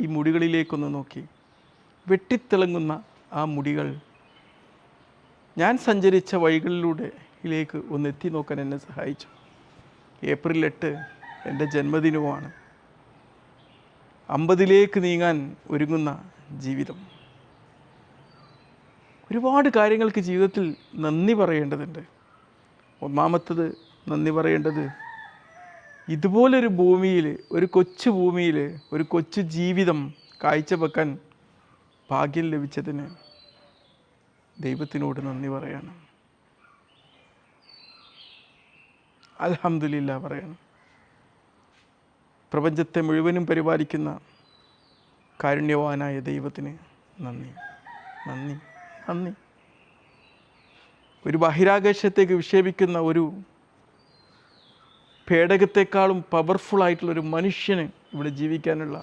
ഈ മുടികളിലേക്കൊന്ന് നോക്കി. വെട്ടിത്തിളങ്ങുന്ന ആ മുടികൾ ഞാൻ സഞ്ചരിച്ച വഴികളിലൂടെയിലേക്ക് ഒന്ന് എത്തി നോക്കാൻ എന്നെ സഹായിച്ചു. ഏപ്രിൽ 8 എൻ്റെ ജന്മദിനവുമാണ്. 50ലേക്ക് നീങ്ങാൻ ഒരുങ്ങുന്ന ജീവിതം. ഒരുപാട് കാര്യങ്ങൾക്ക് ജീവിതത്തിൽ നന്ദി പറയേണ്ടതുണ്ട്. ഒന്നാമത്തത് നന്ദി പറയേണ്ടത് ഇതുപോലൊരു ഭൂമിയിൽ, ഒരു കൊച്ചു ഭൂമിയിൽ ഒരു കൊച്ചു ജീവിതം കാഴ്ചവെക്കാൻ ഭാഗ്യം ലഭിച്ചതിന് ദൈവത്തിനോട് നന്ദി പറയണം. അൽഹംദുലില്ലാ പറയണം. പ്രപഞ്ചത്തെ മുഴുവനും പരിപാലിക്കുന്ന കാരുണ്യവാനായ ദൈവത്തിന് നന്ദി, നന്ദി, നന്ദി. ഒരു ബഹിരാകാശത്തേക്ക് വിക്ഷേപിക്കുന്ന ഒരു പേടകത്തെക്കാളും പവർഫുള്ളായിട്ടുള്ളൊരു മനുഷ്യന് ഇവിടെ ജീവിക്കാനുള്ള